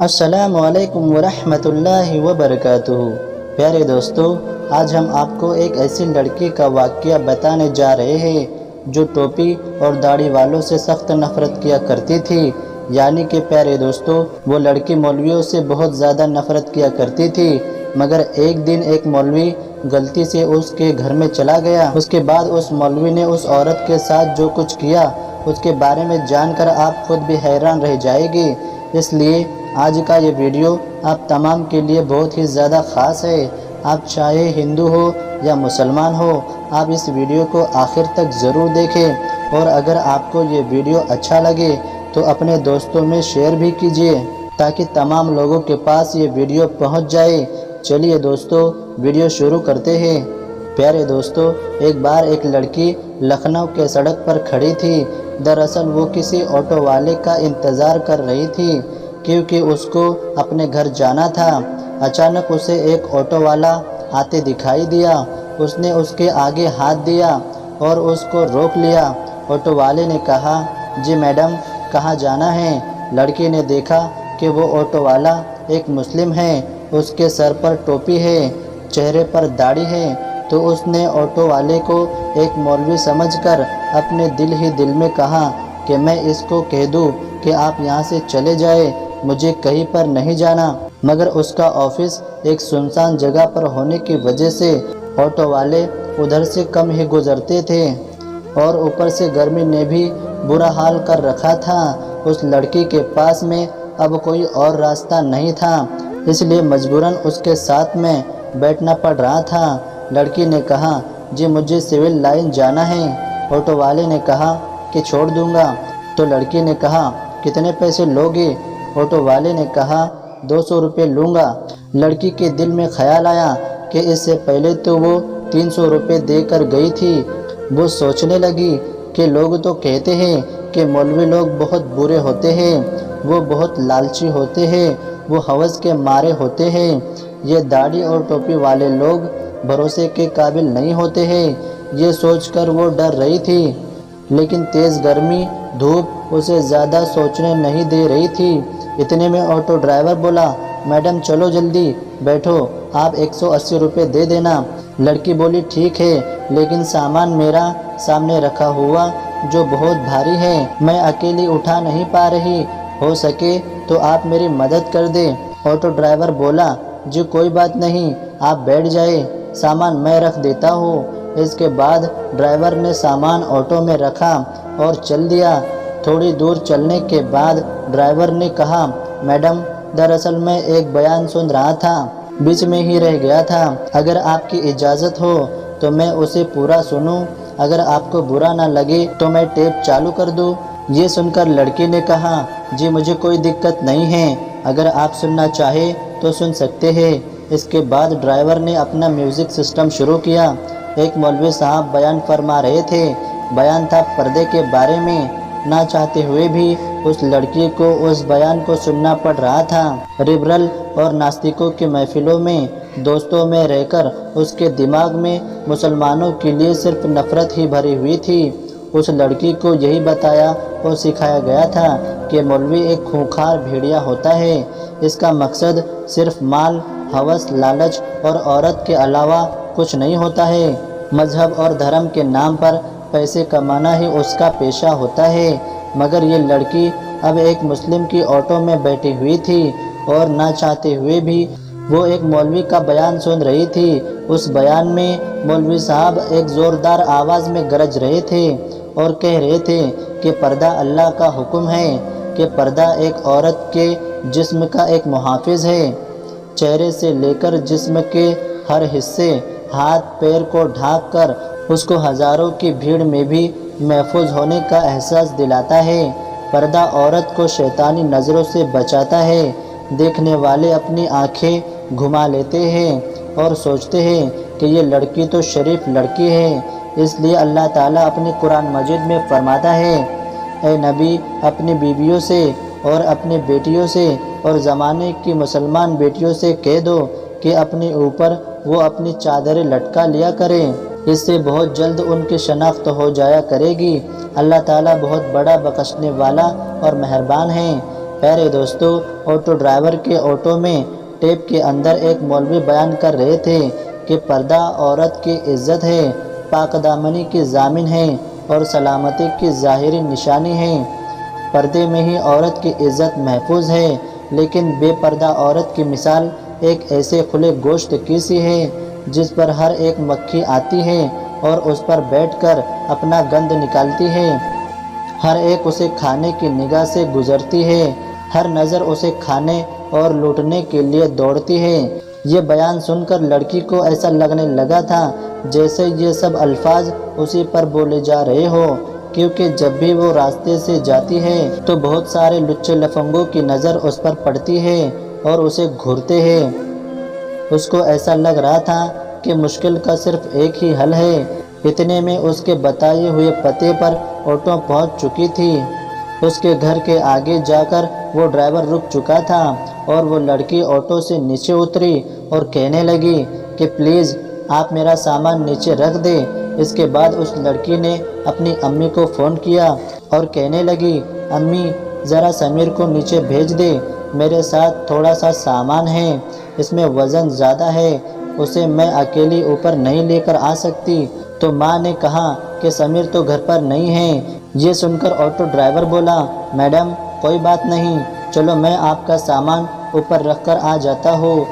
السلام علیکم ورحمۃ اللہ وبرکاتہ۔ پیارے دوستو، آج ہم آپ کو ایک ایسی لڑکی کا واقعہ بتانے جا رہے ہیں جو ٹوپی اور داڑھی والوں سے سخت نفرت کیا کرتی تھی۔ یعنی کہ پیارے دوستو، وہ لڑکی مولویوں سے بہت زیادہ نفرت کیا کرتی تھی، مگر ایک دن ایک مولوی غلطی سے اس کے گھر میں چلا گیا۔ اس کے بعد اس مولوی نے اس عورت کے ساتھ جو کچھ کیا، اس کے بارے میں جان کر آپ خود بھی حیران رہ جائے گی۔ اس لیے آج کا یہ ویڈیو آپ تمام کے لیے بہت ہی زیادہ خاص ہے۔ آپ چاہے ہندو ہو یا مسلمان ہو، آپ اس ویڈیو کو آخر تک ضرور دیکھیں، اور اگر آپ کو یہ ویڈیو اچھا لگے تو اپنے دوستوں میں شیئر بھی کیجیے تاکہ تمام لوگوں کے پاس یہ ویڈیو پہنچ جائے۔ چلیے دوستو، ویڈیو شروع کرتے ہیں۔ پیارے دوستو، ایک بار ایک لڑکی لکھنؤ کے سڑک پر کھڑی تھی۔ دراصل وہ کسی آٹو والے کا انتظار کر رہی تھی کیونکہ اس کو اپنے گھر جانا تھا۔ اچانک اسے ایک آٹو والا آتے دکھائی دیا۔ اس نے اس کے آگے ہاتھ دیا اور اس کو روک لیا۔ آٹو والے نے کہا، جی میڈم، کہاں جانا ہے؟ لڑکی نے دیکھا کہ وہ آٹو والا ایک مسلم ہے، اس کے سر پر ٹوپی ہے، چہرے پر داڑھی ہے، تو اس نے آٹو والے کو ایک مولوی سمجھ کر اپنے دل ہی دل میں کہا کہ میں اس کو کہہ دوں کہ آپ یہاں سے چلے جائیں، مجھے کہیں پر نہیں جانا۔ مگر اس کا آفس ایک سنسان جگہ پر ہونے کی وجہ سے آٹو والے ادھر سے کم ہی گزرتے تھے، اور اوپر سے گرمی نے بھی برا حال کر رکھا تھا۔ اس لڑکی کے پاس میں اب کوئی اور راستہ نہیں تھا، اس لیے مجبوراً اس کے ساتھ میں بیٹھنا پڑ رہا تھا۔ لڑکی نے کہا، جی مجھے سول لائن جانا ہے۔ آٹو والے نے کہا کہ چھوڑ دوں گا۔ تو لڑکی نے کہا، کتنے پیسے لوگے؟ آٹو والے نے کہا، 200 روپے لوں گا۔ لڑکی کے دل میں خیال آیا کہ اس سے پہلے تو وہ 300 روپے دے کر گئی تھی۔ وہ سوچنے لگی کہ لوگ تو کہتے ہیں کہ مولوی لوگ بہت برے ہوتے ہیں، وہ بہت لالچی ہوتے ہیں، وہ ہوس کے مارے ہوتے ہیں، یہ داڑھی اور ٹوپی والے لوگ بھروسے کے قابل نہیں ہوتے ہیں۔ یہ سوچ کر وہ ڈر رہی تھی، لیکن تیز گرمی دھوپ اسے زیادہ سوچنے نہیں دے رہی تھی۔ اتنے میں آٹو ڈرائیور بولا، میڈم چلو جلدی بیٹھو، آپ 180 روپے دے دینا۔ لڑکی بولی، ٹھیک ہے، لیکن سامان میرا سامنے رکھا ہوا جو بہت بھاری ہے، میں اکیلی اٹھا نہیں پا رہی، ہو سکے تو آپ میری مدد کر دیں۔ آٹو ڈرائیور بولا، جی کوئی بات نہیں، آپ بیٹھ جائیں، سامان میں رکھ دیتا ہوں۔ اس کے بعد ڈرائیور نے سامان آٹو میں رکھا اور چل دیا۔ تھوڑی دور چلنے کے بعد ڈرائیور نے کہا، میڈم دراصل میں ایک بیان سن رہا تھا، بیچ میں ہی رہ گیا تھا، اگر آپ کی اجازت ہو تو میں اسے پورا سنوں، اگر آپ کو برا نہ لگے تو میں ٹیپ چالو کر دوں۔ یہ سن کر لڑکی نے کہا، جی مجھے کوئی دقت نہیں ہے، اگر آپ سننا چاہے تو سن سکتے ہیں۔ اس کے بعد ڈرائیور نے اپنا میوزک سسٹم شروع کیا۔ ایک مولوی صاحب بیان فرما رہے تھے۔ بیان تھا پردے کے بارے میں۔ نہ چاہتے ہوئے بھی اس لڑکی کو اس بیان کو سننا پڑ رہا تھا۔ لبرل اور ناستکوں کی محفلوں میں دوستوں میں رہ کر اس کے دماغ میں مسلمانوں کے لیے صرف نفرت ہی بھری ہوئی تھی۔ اس لڑکی کو یہی بتایا اور سکھایا گیا تھا کہ مولوی ایک خونخوار بھیڑیا ہوتا ہے، اس کا مقصد صرف مال، ہوس، لالچ اور عورت کے علاوہ کچھ نہیں ہوتا ہے۔ مذہب اور دھرم کے نام پر پیسے کمانا ہی اس کا پیشہ ہوتا ہے۔ مگر یہ لڑکی اب ایک مسلم کی آٹو میں بیٹھی ہوئی تھی اور نہ چاہتے ہوئے بھی وہ ایک مولوی کا بیان سن رہی تھی۔ اس بیان میں مولوی صاحب ایک زوردار آواز میں گرج رہے تھے اور کہہ رہے تھے کہ پردہ اللہ کا حکم ہے، کہ پردہ ایک عورت کے جسم کا ایک محافظ ہے، چہرے سے لے کر جسم کے ہر حصے، ہاتھ پیر کو ڈھانپ کر اس کو ہزاروں کی بھیڑ میں بھی محفوظ ہونے کا احساس دلاتا ہے۔ پردہ عورت کو شیطانی نظروں سے بچاتا ہے۔ دیکھنے والے اپنی آنکھیں گھما لیتے ہیں اور سوچتے ہیں کہ یہ لڑکی تو شریف لڑکی ہے۔ اس لیے اللہ تعالیٰ اپنی قرآن مجید میں فرماتا ہے، اے نبی اپنی بیویوں سے اور اپنی بیٹیوں سے اور زمانے کی مسلمان بیٹیوں سے کہہ دو کہ اپنے اوپر وہ اپنی چادریں لٹکا لیا کریں، اس سے بہت جلد ان کی شناخت ہو جایا کرے گی۔ اللہ تعالیٰ بہت بڑا بخشنے والا اور مہربان ہے۔ پیارے دوستو، آٹو ڈرائیور کے آٹو میں ٹیپ کے اندر ایک مولوی بیان کر رہے تھے کہ پردہ عورت کی عزت ہے، پاک دامنی کی ضامن ہے اور سلامتی کی ظاہری نشانی ہے۔ پردے میں ہی عورت کی عزت محفوظ ہے، لیکن بے پردہ عورت کی مثال ایک ایسے کھلے گوشت کی سی ہے جس پر ہر ایک مکھی آتی ہے اور اس پر بیٹھ کر اپنا گند نکالتی ہے۔ ہر ایک اسے کھانے کی نگاہ سے گزرتی ہے، ہر نظر اسے کھانے اور لوٹنے کے لیے دوڑتی ہے۔ یہ بیان سن کر لڑکی کو ایسا لگنے لگا تھا جیسے یہ سب الفاظ اسی پر بولے جا رہے ہو، کیونکہ جب بھی وہ راستے سے جاتی ہے تو بہت سارے لچے لفنگوں کی نظر اس پر پڑتی ہے اور اسے گھورتے ہیں۔ اس کو ایسا لگ رہا تھا کہ مشکل کا صرف ایک ہی حل ہے۔ اتنے میں اس کے بتائے ہوئے پتے پر آٹو پہنچ چکی تھی۔ اس کے گھر کے آگے جا کر وہ ڈرائیور رک چکا تھا اور وہ لڑکی آٹو سے نیچے اتری اور کہنے لگی کہ پلیز آپ میرا سامان نیچے رکھ دیں۔ اس کے بعد اس لڑکی نے اپنی امی کو فون کیا اور کہنے لگی، امی ذرا سمیر کو نیچے بھیج دے، میرے ساتھ تھوڑا سا سامان ہے، اس میں وزن زیادہ ہے، اسے میں اکیلی اوپر نہیں لے کر آ سکتی۔ تو ماں نے کہا کہ سمیر تو گھر پر نہیں ہے۔ یہ سن کر آٹو ڈرائیور بولا، میڈم کوئی بات نہیں، چلو میں آپ کا سامان اوپر رکھ کر آ جاتا ہوں۔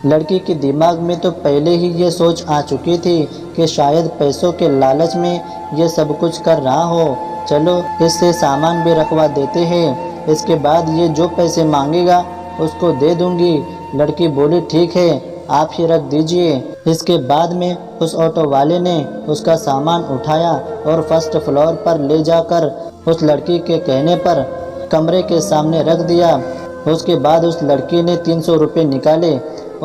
لڑکی کے دماغ میں تو پہلے ہی یہ سوچ آ چکی تھی کہ شاید پیسوں کے لالچ میں یہ سب کچھ کر رہا ہو، چلو اس سے سامان بھی رکھوا دیتے ہیں، اس کے بعد یہ جو پیسے مانگے گا اس کو دے دوں گی۔ لڑکی بولی ٹھیک ہے، آپ ہی رکھ دیجئے۔ اس کے بعد میں اس آٹو والے نے اس کا سامان اٹھایا اور فرسٹ فلور پر لے جا کر اس لڑکی کے کہنے پر کمرے کے سامنے رکھ دیا۔ اس کے بعد اس لڑکی نے 300 روپے نکالے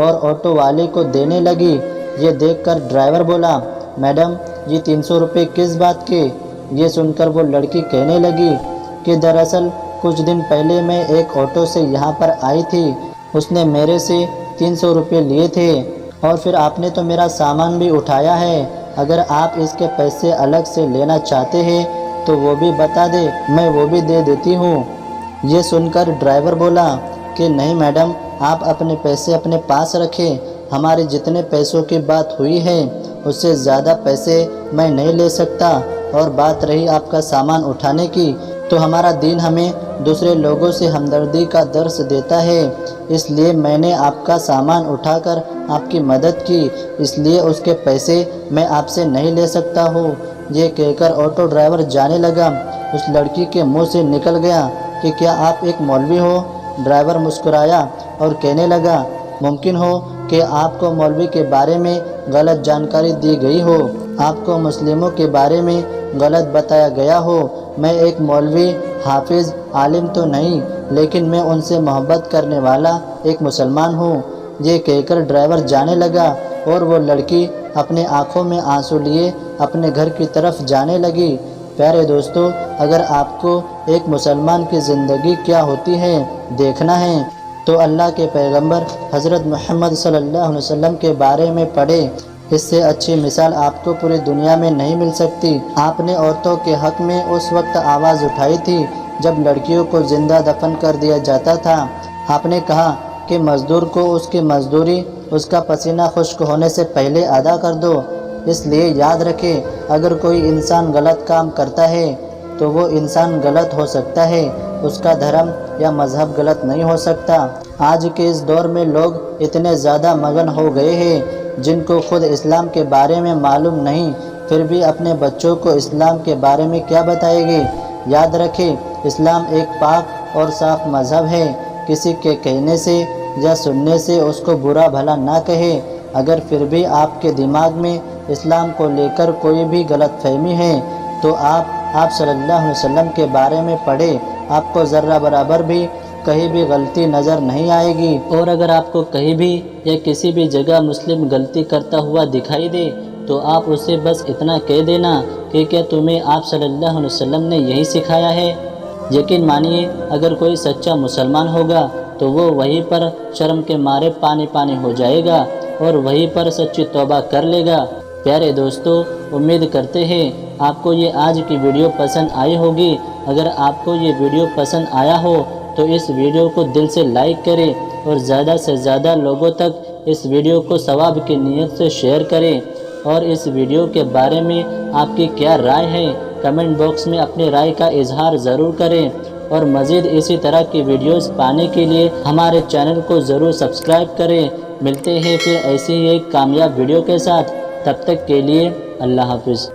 اور آٹو والے کو دینے لگی۔ یہ دیکھ کر ڈرائیور بولا، میڈم یہ 300 روپے کس بات کے؟ یہ سن کر وہ لڑکی کہنے لگی کہ دراصل کچھ دن پہلے میں ایک آٹو سے یہاں پر آئی تھی، اس نے میرے سے 300 روپے لیے تھے اور پھر آپ نے تو میرا سامان بھی اٹھایا ہے، اگر آپ اس کے پیسے الگ سے لینا چاہتے ہیں تو وہ بھی بتا دے، میں وہ بھی دے دیتی ہوں۔ یہ سن کر ڈرائیور بولا کہ نہیں میڈم، آپ اپنے پیسے اپنے پاس رکھیں، ہمارے جتنے پیسوں کی بات ہوئی ہے اس سے زیادہ پیسے میں نہیں لے سکتا، اور بات رہی آپ کا سامان اٹھانے کی تو ہمارا دین ہمیں دوسرے لوگوں سے ہمدردی کا درس دیتا ہے، اس لیے میں نے آپ کا سامان اٹھا کر آپ کی مدد کی، اس لیے اس کے پیسے میں آپ سے نہیں لے سکتا ہوں۔ یہ کہہ کر آٹو ڈرائیور جانے لگا۔ اس لڑکی کے منہ سے نکل گیا کہ کیا آپ ایک مولوی ہو؟ ڈرائیور مسکرایا اور کہنے لگا، ممکن ہو کہ آپ کو مولوی کے بارے میں غلط جانکاری دی گئی ہو، آپ کو مسلموں کے بارے میں غلط بتایا گیا ہو، میں ایک مولوی، حافظ، عالم تو نہیں، لیکن میں ان سے محبت کرنے والا ایک مسلمان ہوں۔ یہ کہہ کر ڈرائیور جانے لگا اور وہ لڑکی اپنے آنکھوں میں آنسو لیے اپنے گھر کی طرف جانے لگی۔ پیارے دوستو، اگر آپ کو ایک مسلمان کی زندگی کیا ہوتی ہے دیکھنا ہے تو اللہ کے پیغمبر حضرت محمد صلی اللہ علیہ وسلم کے بارے میں پڑھیں، اس سے اچھی مثال آپ کو پوری دنیا میں نہیں مل سکتی۔ آپ نے عورتوں کے حق میں اس وقت آواز اٹھائی تھی جب لڑکیوں کو زندہ دفن کر دیا جاتا تھا۔ آپ نے کہا کہ مزدور کو اس کی مزدوری اس کا پسینہ خشک ہونے سے پہلے ادا کر دو۔ اس لیے یاد رکھیں، اگر کوئی انسان غلط کام کرتا ہے تو وہ انسان غلط ہو سکتا ہے، اس کا دھرم یا مذہب غلط نہیں ہو سکتا۔ آج کے اس دور میں لوگ اتنے زیادہ مگن ہو گئے ہیں جن کو خود اسلام کے بارے میں معلوم نہیں، پھر بھی اپنے بچوں کو اسلام کے بارے میں کیا بتائے گی۔ یاد رکھیں، اسلام ایک پاک اور صاف مذہب ہے، کسی کے کہنے سے یا سننے سے اس کو برا بھلا نہ کہے۔ اگر پھر بھی آپ کے دماغ میں اسلام کو لے کر کوئی بھی غلط فہمی ہے تو آپ صلی اللہ علیہ وسلم کے بارے میں پڑھیں، آپ کو ذرہ برابر بھی کہیں بھی غلطی نظر نہیں آئے گی۔ اور اگر آپ کو کہیں بھی یا کسی بھی جگہ مسلم غلطی کرتا ہوا دکھائی دے تو آپ اسے بس اتنا کہہ دینا کہ کیا تمہیں آپ صلی اللہ علیہ وسلم نے یہی سکھایا ہے؟ یقین مانیے، اگر کوئی سچا مسلمان ہوگا تو وہ وہیں پر شرم کے مارے پانی پانی ہو جائے گا اور وہیں پر سچی توبہ کر لے گا۔ پیارے دوستو، امید کرتے ہیں آپ کو یہ آج کی ویڈیو پسند آئی ہوگی۔ اگر آپ کو یہ ویڈیو پسند آیا ہو تو تو اس ویڈیو کو دل سے لائک کریں اور زیادہ سے زیادہ لوگوں تک اس ویڈیو کو ثواب کی نیت سے شیئر کریں۔ اور اس ویڈیو کے بارے میں آپ کی کیا رائے ہے، کمنٹ باکس میں اپنی رائے کا اظہار ضرور کریں، اور مزید اسی طرح کی ویڈیوز پانے کے لیے ہمارے چینل کو ضرور سبسکرائب کریں۔ ملتے ہیں پھر ایسی ہی ایک کامیاب ویڈیو کے ساتھ، تب تک کے لیے اللہ حافظ۔